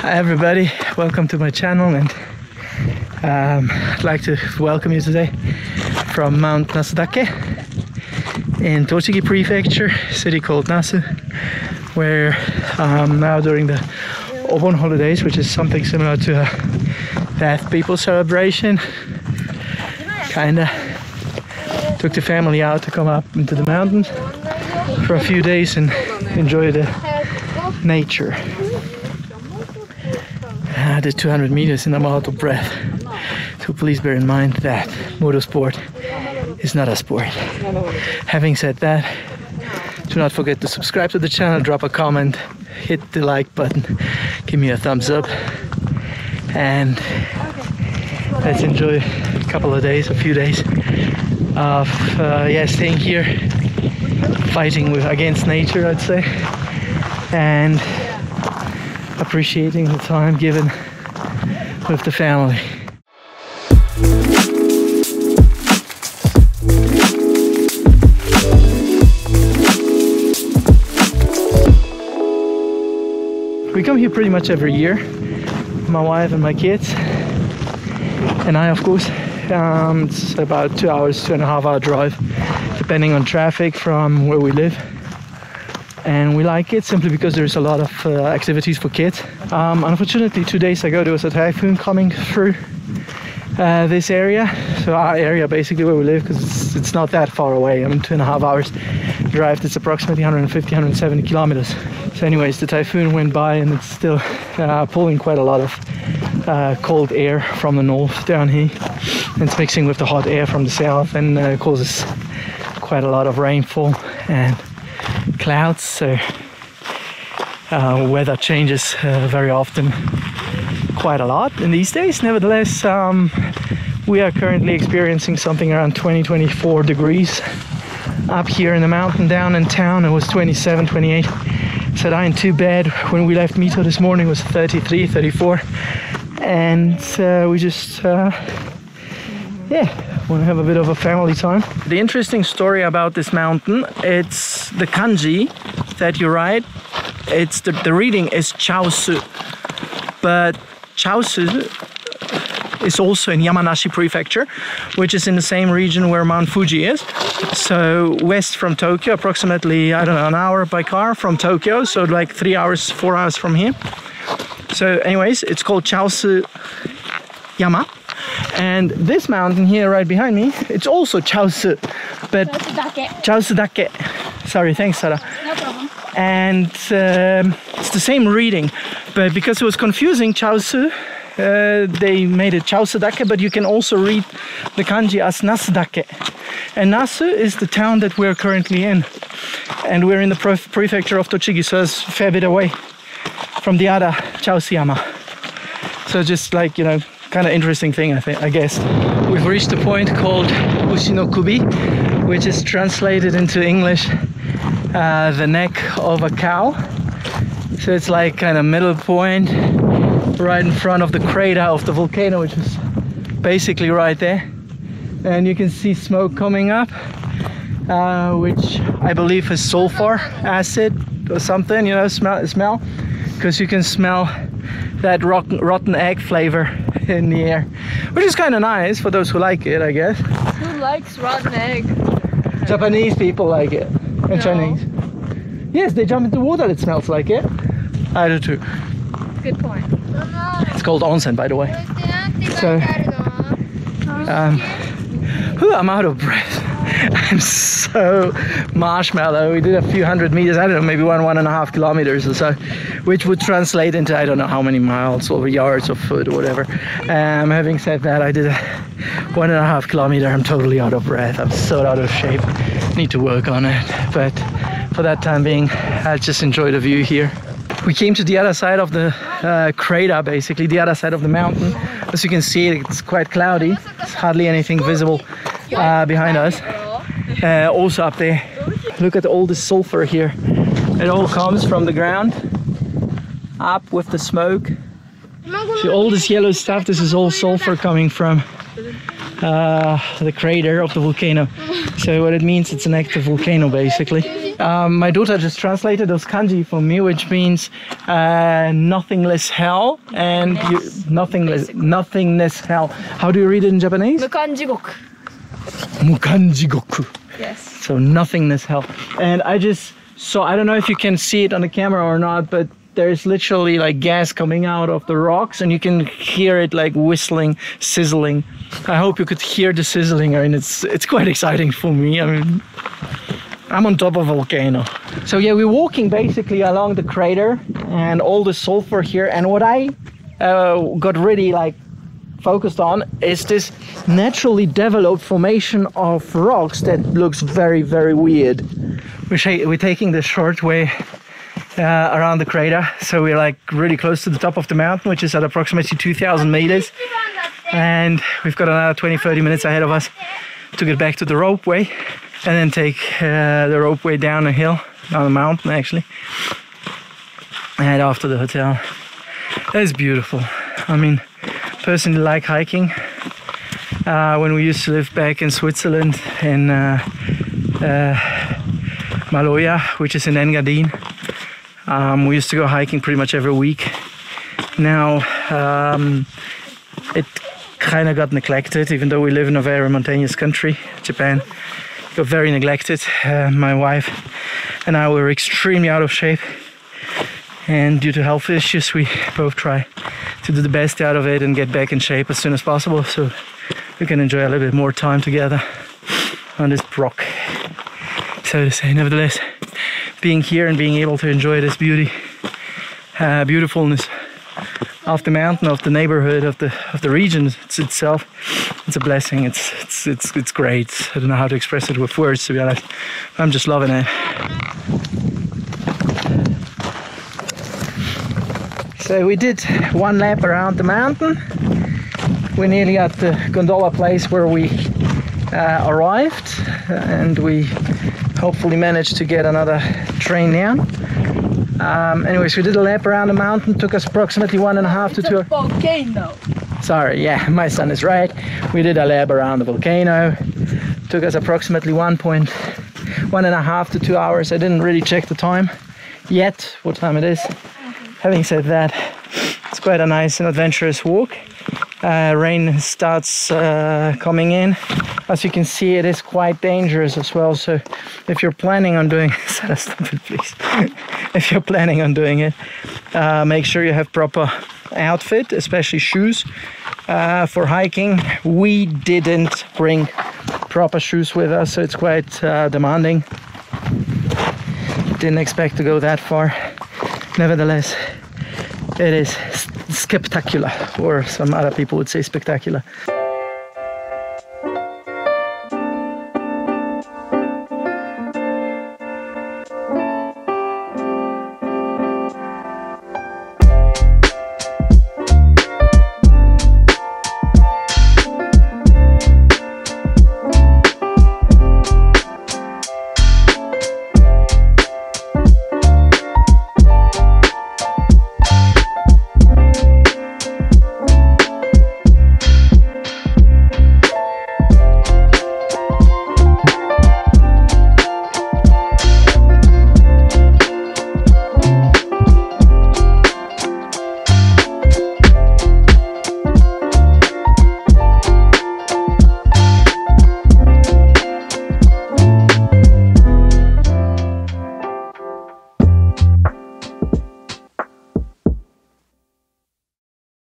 Hi everybody, welcome to my channel, and I'd like to welcome you today from Mount Nasu in Tochigi prefecture, city called Nasu, where now during the Obon holidays, which is something similar to a Deaf people celebration, kinda took the family out to come up into the mountains for a few days and enjoy the nature. I did 200 meters and I'm out of breath, so please bear in mind that motorsport is not a sport. Having said that, do not forget to subscribe to the channel, drop a comment, hit the like button, give me a thumbs up, and let's enjoy a couple of days, a few days of staying here, fighting against nature, I'd say, and appreciating the time given with the family. We come here pretty much every year, my wife and my kids, and I, of course. It's about 2 hours, 2.5 hour drive, depending on traffic from where we live. And we like it simply because there's a lot of activities for kids. Unfortunately, 2 days ago there was a typhoon coming through this area, so our area basically where we live, because it's not that far away. I mean, 2.5 hours drive, it's approximately 150, 170 kilometers. So anyways, the typhoon went by and it's still pulling quite a lot of cold air from the north down here. And it's mixing with the hot air from the south and causes quite a lot of rainfall and clouds, so weather changes very often, quite a lot in these days. Nevertheless, we are currently experiencing something around 20-24 degrees up here in the mountain. Down in town it was 27, 28. So I ain't too bad. When we left Mito this morning it was 33, 34, and we just want to have a bit of a family time. The interesting story about this mountain, it's the kanji that you write. It's the reading is Chaosu, but Chaosu is also in Yamanashi prefecture, which is in the same region where Mount Fuji is. So west from Tokyo, approximately, I don't know, an hour by car from Tokyo, so like 3 hours, 4 hours from here. So anyways, it's called Chaosu Yama. And this mountain here right behind me, it's also Chaosu, but Chaosu Dake. Sorry, thanks Sarah. No problem. And it's the same reading, but because it was confusing, Chaosu, they made it Chaosu Dake, but you can also read the kanji as Nasu Dake. And Nasu is the town that we're currently in, and we're in the prefecture of Tochigi, so it's a fair bit away from the other Chaosu Yama. So just like, you know, kind of interesting thing, I guess. We've reached a point called Ushi no Kubi, which is translated into English the neck of a cow. So it's like kind of middle point right in front of the crater of the volcano, which is basically right there. And you can see smoke coming up, which I believe is sulfur acid or something, you know, smell, because you can smell that rotten egg flavor in the air, which is kind of nice for those who like it, I guess. Who likes rotten egg? Japanese people like it, and No. Chinese. Yes, they jump into water, it smells like it. I do too. Good point. It's called onsen, by the way. So, I'm out of breath. I'm so marshmallow. We did a few hundred meters, I don't know, maybe 1.5 kilometers or so, which would translate into I don't know how many miles or yards or foot or whatever. Having said that, I did a 1.5 kilometer. I'm totally out of breath. I'm so out of shape. Need to work on it, but for that time being, I'll just enjoy the view here. We came to the other side of the crater, basically the other side of the mountain. As you can see, it's quite cloudy. There's hardly anything visible behind us. Also up there, look at all the sulfur here. It all comes from the ground up with the smoke See all this yellow stuff, this is all sulfur coming from the crater of the volcano. So what it means, it's an active volcano basically. My daughter just translated those kanji for me, which means nothingness hell and nothingness hell. How do you read it in Japanese? Mukanjigoku. Mukanjigoku. Yes. So nothingness hell. And I just saw, I don't know if you can see it on the camera or not, but there's literally like gas coming out of the rocks and you can hear it like whistling, sizzling. I hope you could hear the sizzling. I mean, it's quite exciting for me. I mean, I'm on top of a volcano. So yeah, we're walking basically along the crater and all the sulfur here. And what I got really like focused on is this naturally developed formation of rocks that looks very, very weird. We're taking the short way around the crater, so we're like really close to the top of the mountain, which is at approximately 2,000 meters, and we've got another 20-30 minutes ahead of us to get back to the ropeway and then take the ropeway down a hill, down the mountain actually, and head off to the hotel. That's beautiful. I mean, personally like hiking. When we used to live back in Switzerland in Maloja, which is in Engadin, we used to go hiking pretty much every week. Now it kind of got neglected, even though we live in a very mountainous country, Japan. It got very neglected. My wife and I were extremely out of shape, and due to health issues we both try to do the best out of it and get back in shape as soon as possible so we can enjoy a little bit more time together on this rock, so to say. Nevertheless, being here and being able to enjoy this beautifulness of the mountain, of the neighborhood, of the region itself, it's a blessing. It's great. I don't know how to express it with words, to be honest. I'm just loving it. So we did one lap around the mountain. We're nearly at the gondola place where we arrived, and we hopefully managed to get another train down. Anyways, we did a lap around the mountain. Took us approximately 1.5 to 2 hours. Volcano. Sorry, yeah, my son is right. We did a lap around the volcano. Took us approximately 1.5 to 2 hours. I didn't really check the time yet, what time it is. Having said that, it's quite a nice and adventurous walk. Rain starts coming in. As you can see, it is quite dangerous as well. So if you're planning on doing Sarah, stop it, please. If you're planning on doing it, make sure you have proper outfit, especially shoes for hiking. We didn't bring proper shoes with us, so it's quite demanding. Didn't expect to go that far. Nevertheless, it is spectacular, or some other people would say spectacular.